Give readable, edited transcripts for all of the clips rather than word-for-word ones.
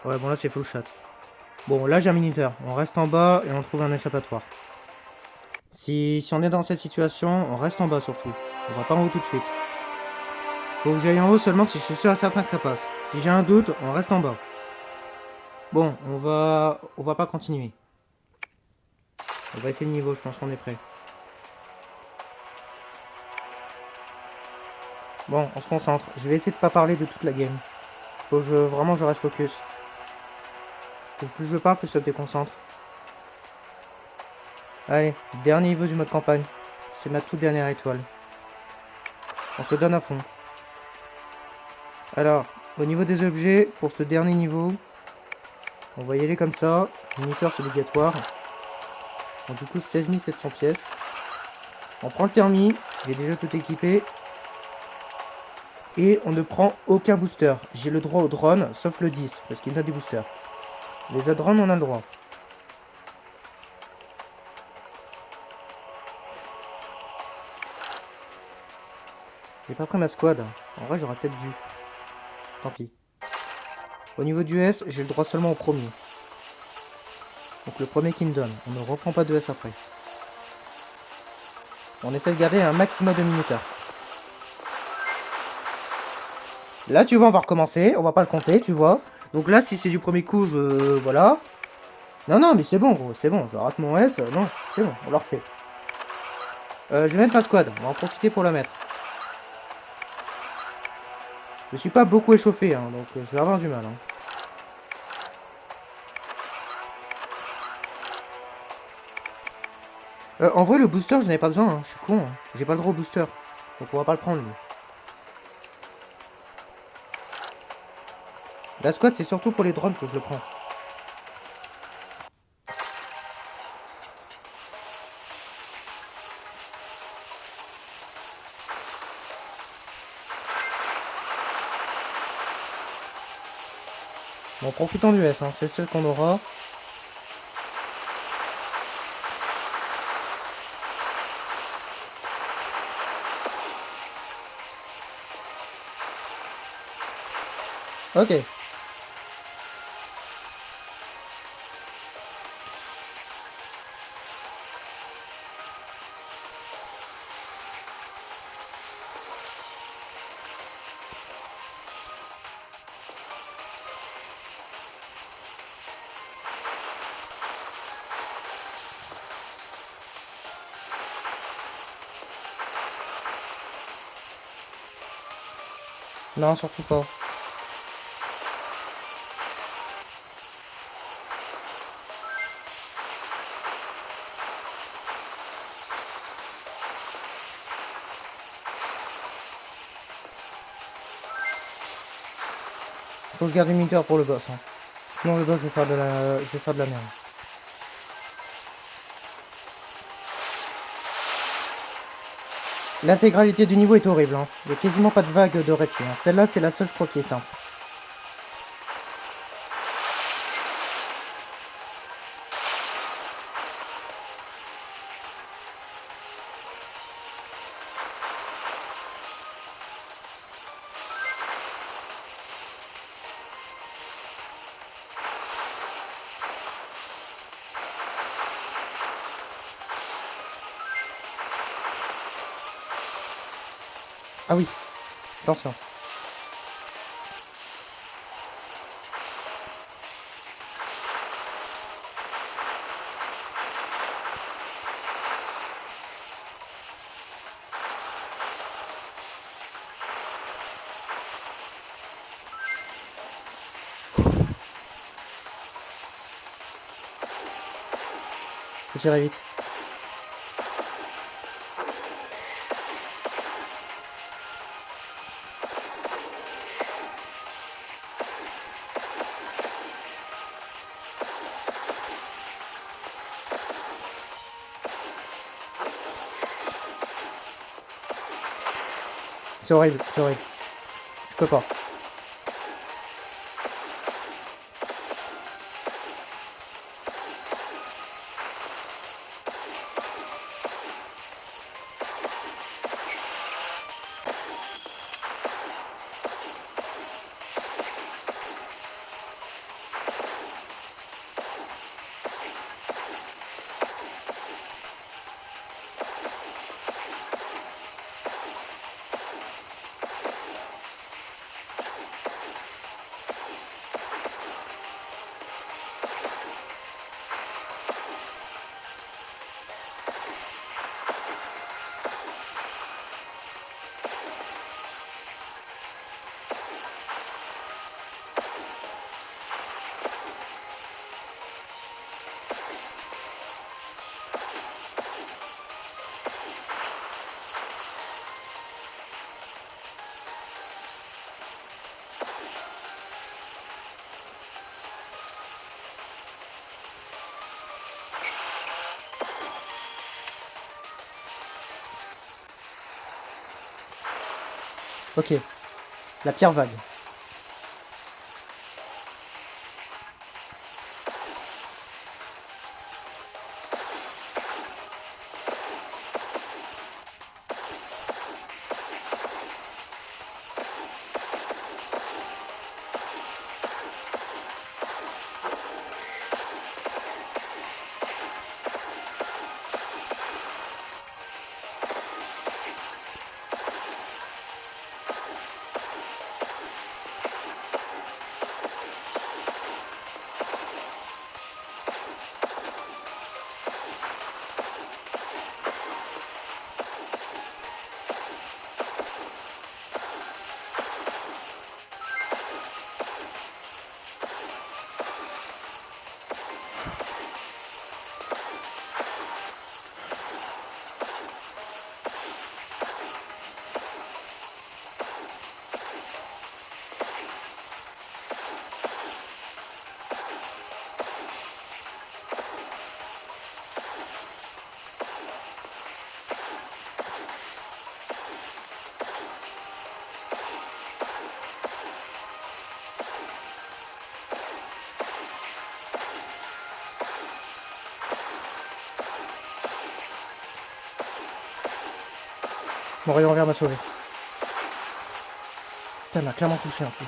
Ouais, bon là c'est full shot. Bon, là j'ai un minuteur. On reste en bas et on trouve un échappatoire. Si on est dans cette situation, on reste en bas surtout. On va pas en haut tout de suite. Faut que j'aille en haut seulement si je suis sûr et certain que ça passe. Si j'ai un doute, on reste en bas. Bon, on va pas continuer. On va essayer le niveau, je pense qu'on est prêt. Bon, on se concentre. Je vais essayer de pas parler de toute la game. Faut que vraiment je reste focus. Plus je parle, plus ça te déconcentre. Allez, dernier niveau du mode campagne. C'est ma toute dernière étoile. On se donne à fond. Alors, au niveau des objets, pour ce dernier niveau, on va y aller comme ça. Minuteur c'est obligatoire. Donc du coup 16 700 pièces. On prend le thermi, j'ai déjà tout équipé. Et on ne prend aucun booster. J'ai le droit au drone, sauf le 10, parce qu'il a des boosters. Les autres drones, on a le droit. J'ai pas pris ma squad. En vrai, j'aurais peut-être dû. Tant pis. Au niveau du S, j'ai le droit seulement au premier. Donc le premier qui me donne. On ne reprend pas de S après. On essaie de garder un maximum de minuteurs. Là, tu vois, on va recommencer. On va pas le compter, tu vois. Donc là, si c'est du premier coup, voilà. Non, non, mais c'est bon, gros. C'est bon. Je rate mon S. Non, c'est bon. On le refait. Je vais mettre ma squad. On va en profiter pour la mettre. Je suis pas beaucoup échauffé, hein, donc je vais avoir du mal. Hein. En vrai, le booster, je n'en ai pas besoin. Hein. Je suis con. Hein. J'ai pas le droit au booster. Donc on va pas le prendre, lui. La squad, c'est surtout pour les drones que je le prends. Bon, profitons du S, hein. C'est le seul qu'on aura. Ok. Non, surtout pas. Faut que je garde une minuteur pour le boss. Hein. Sinon, le boss, je vais faire de la merde. L'intégralité du niveau est horrible. Hein. Il n'y a quasiment pas de vague de répit. Hein. Celle-là, c'est la seule, je crois, qui est simple. Ah oui, attention. Faut tirer vite. C'est horrible, c'est horrible. Je peux pas. Ok. La pierre vague. Mon rayon vert m'a sauvé. Putain, elle m'a clairement touché en plus.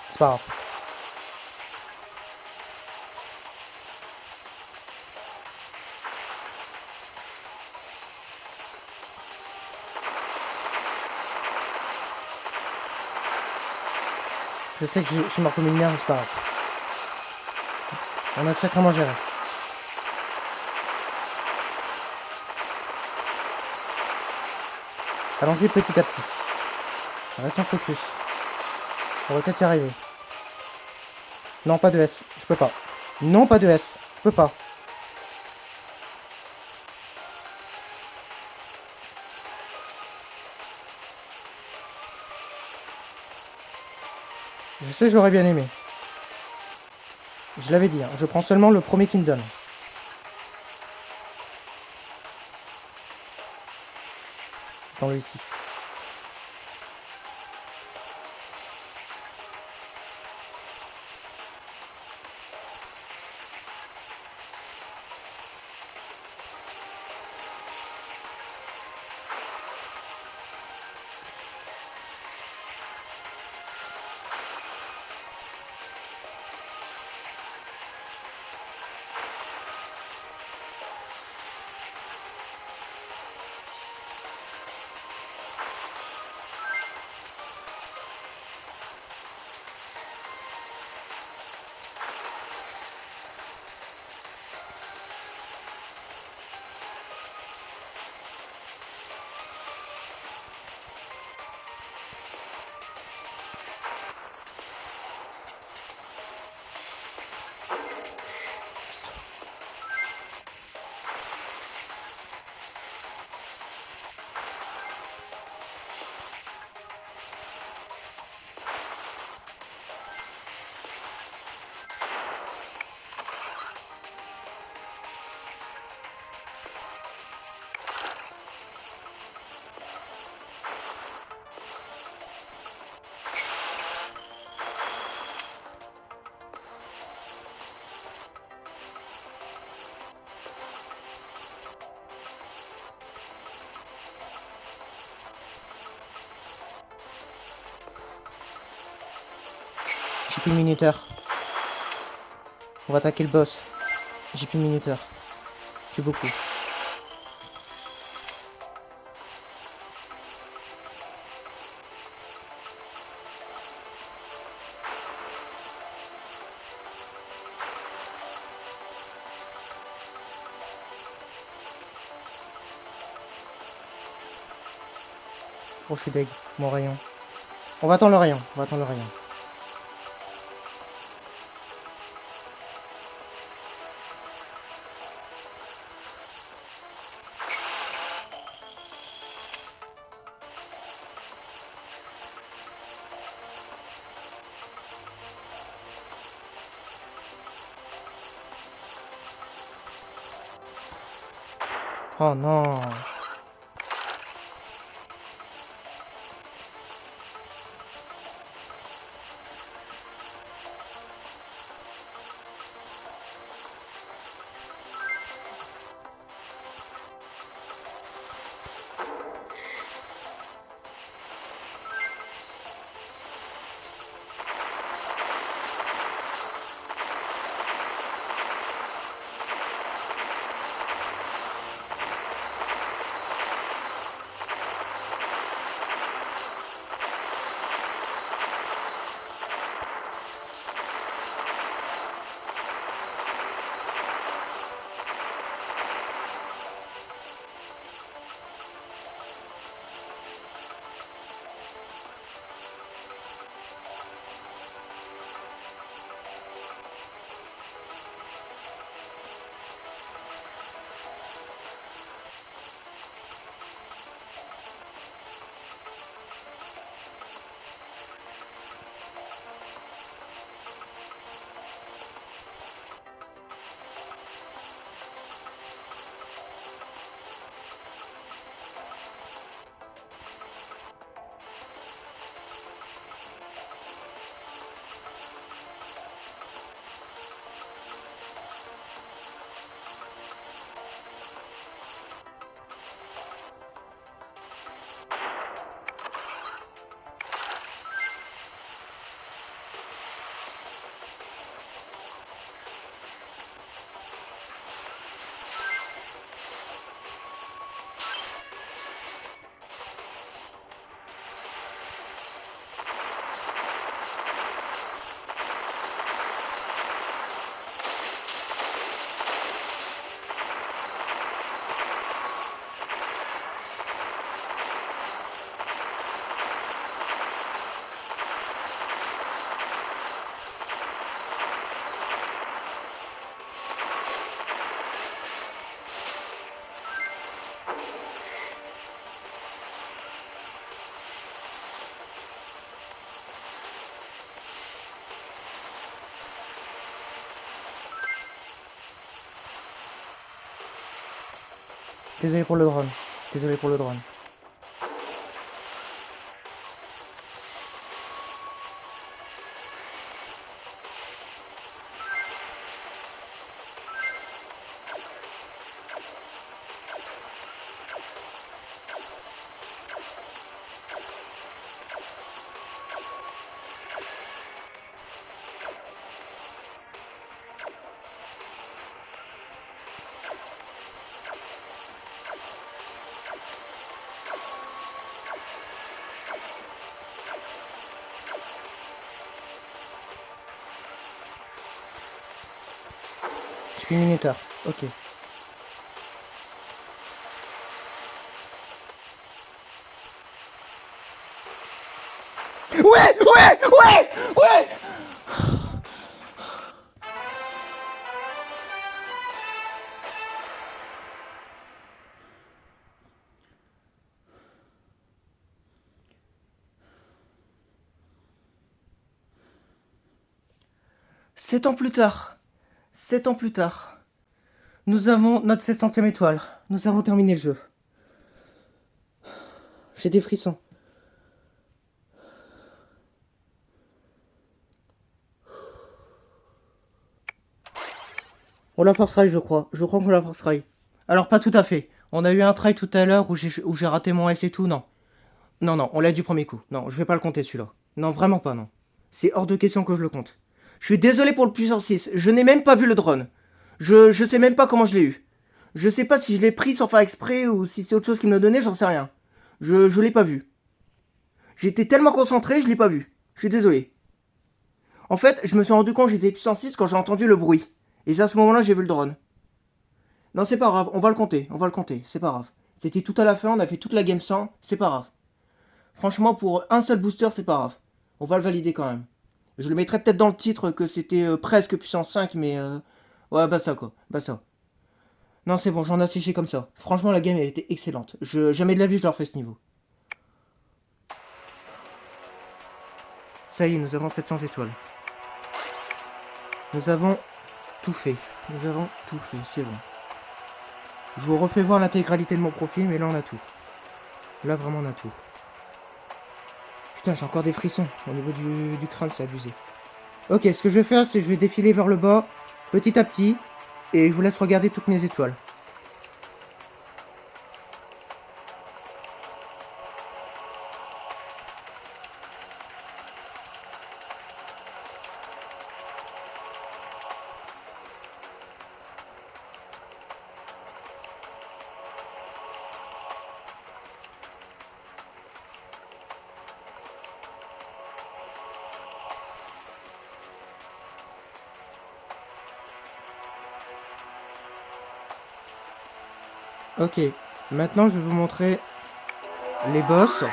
C'est pas grave. Je sais que je suis mort comme une merde, mais c'est pas grave. On a sacrément géré. Allons-y petit à petit. Restons focus. On va peut-être y arriver. Non, pas de S. Je peux pas. Non, pas de S. Je peux pas. Je sais, j'aurais bien aimé. Je l'avais dit, hein, je prends seulement le premier qui me donne. Attends-le ici. J'ai plus de minuteur. On va attaquer le boss. J'ai plus de minuteur. Plus beaucoup. Oh, je suis deg. Mon rayon. On va attendre le rayon. On va attendre le rayon. Oh non. Désolé pour le drone. Désolé pour le drone. J'ai plus de minuteur. Ok. Ouais, ouais, ouais, ouais. Sept ans plus tard. 7 ans plus tard. Nous avons notre 700e étoile. Nous avons terminé le jeu. J'ai des frissons. On la forcerait, je crois. Je crois qu'on la forcerait. Alors, pas tout à fait. On a eu un try tout à l'heure où j'ai raté mon S et tout, non. Non, non, on l'a du premier coup. Non, je vais pas le compter celui-là. Non, vraiment pas, non. C'est hors de question que je le compte. Je suis désolé pour le puissance 6. Je n'ai même pas vu le drone. Je sais même pas comment je l'ai eu. Je sais pas si je l'ai pris sans faire exprès ou si c'est autre chose qui me l'a donné, j'en sais rien. Je l'ai pas vu. J'étais tellement concentré, je l'ai pas vu. Je suis désolé. En fait, je me suis rendu compte que j'étais puissance 6 quand j'ai entendu le bruit. Et c'est à ce moment-là j'ai vu le drone. Non, c'est pas grave, on va le compter, c'est pas grave. C'était tout à la fin, on a fait toute la game sans, c'est pas grave. Franchement, pour un seul booster, c'est pas grave. On va le valider quand même. Je le mettrai peut-être dans le titre que c'était presque puissance 5, mais ouais, basta quoi, basta. Non, c'est bon, j'en ai séché comme ça. Franchement, la game, elle était excellente. Jamais de la vie, je leur fais ce niveau. Ça y est, nous avons 700 étoiles. Nous avons tout fait. Nous avons tout fait, c'est bon. Je vous refais voir l'intégralité de mon profil, mais là, on a tout. Là, vraiment, on a tout. Putain, j'ai encore des frissons. Au niveau du crâne, c'est abusé. Ok, ce que je vais faire, c'est que je vais défiler vers le bas, petit à petit, et je vous laisse regarder toutes mes étoiles. Ok, maintenant je vais vous montrer les boss.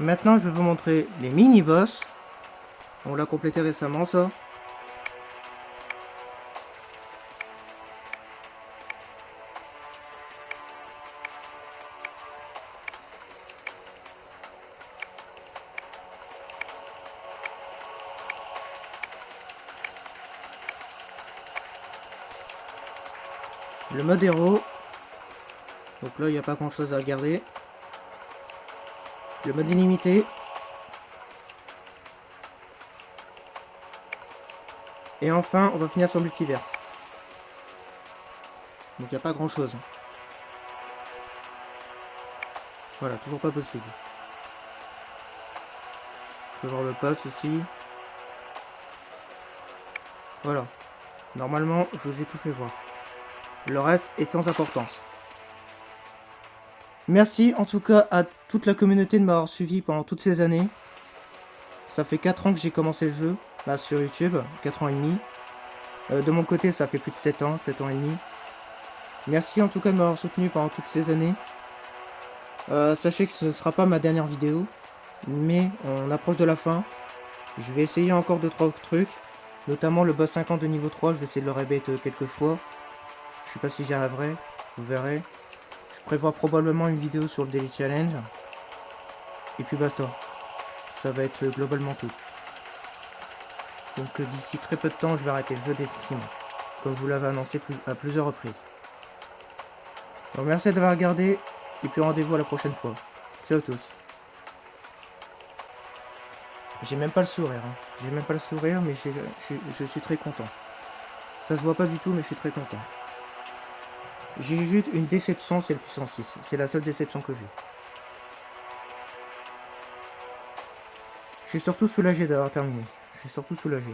Maintenant je vais vous montrer les mini-boss. On l'a complété récemment ça. Le mode héros. Donc là il n'y a pas grand chose à regarder. Le mode illimité. Et enfin on va finir sur multiverse. Donc il n'y a pas grand chose. Voilà, toujours pas possible. Je vais voir le pass aussi. Voilà. Normalement, je vous ai tout fait voir. Le reste est sans importance. Merci en tout cas à toute la communauté de m'avoir suivi pendant toutes ces années. Ça fait 4 ans que j'ai commencé le jeu, là sur YouTube, 4 ans et demi. De mon côté, ça fait plus de 7 ans, 7 ans et demi. Merci en tout cas de m'avoir soutenu pendant toutes ces années. Sachez que ce ne sera pas ma dernière vidéo, mais on approche de la fin. Je vais essayer encore 2-3 trucs, notamment le boss 50 de niveau 3, je vais essayer de le rebait quelques fois. Je sais pas si j'y arriverai, vous verrez. Je prévois probablement une vidéo sur le Daily Challenge. Et puis basta. Ça va être globalement tout. Donc d'ici très peu de temps, je vais arrêter le jeu définitivement. Comme je vous l'avais annoncé à plusieurs reprises. Donc merci d'avoir regardé. Et puis rendez-vous à la prochaine fois. Ciao à tous. J'ai même pas le sourire. Hein. J'ai même pas le sourire, mais je suis très content. Ça se voit pas du tout, mais je suis très content. J'ai juste une déception, c'est le puissance 6. C'est la seule déception que j'ai. Je suis surtout soulagé d'avoir terminé. Je suis surtout soulagé.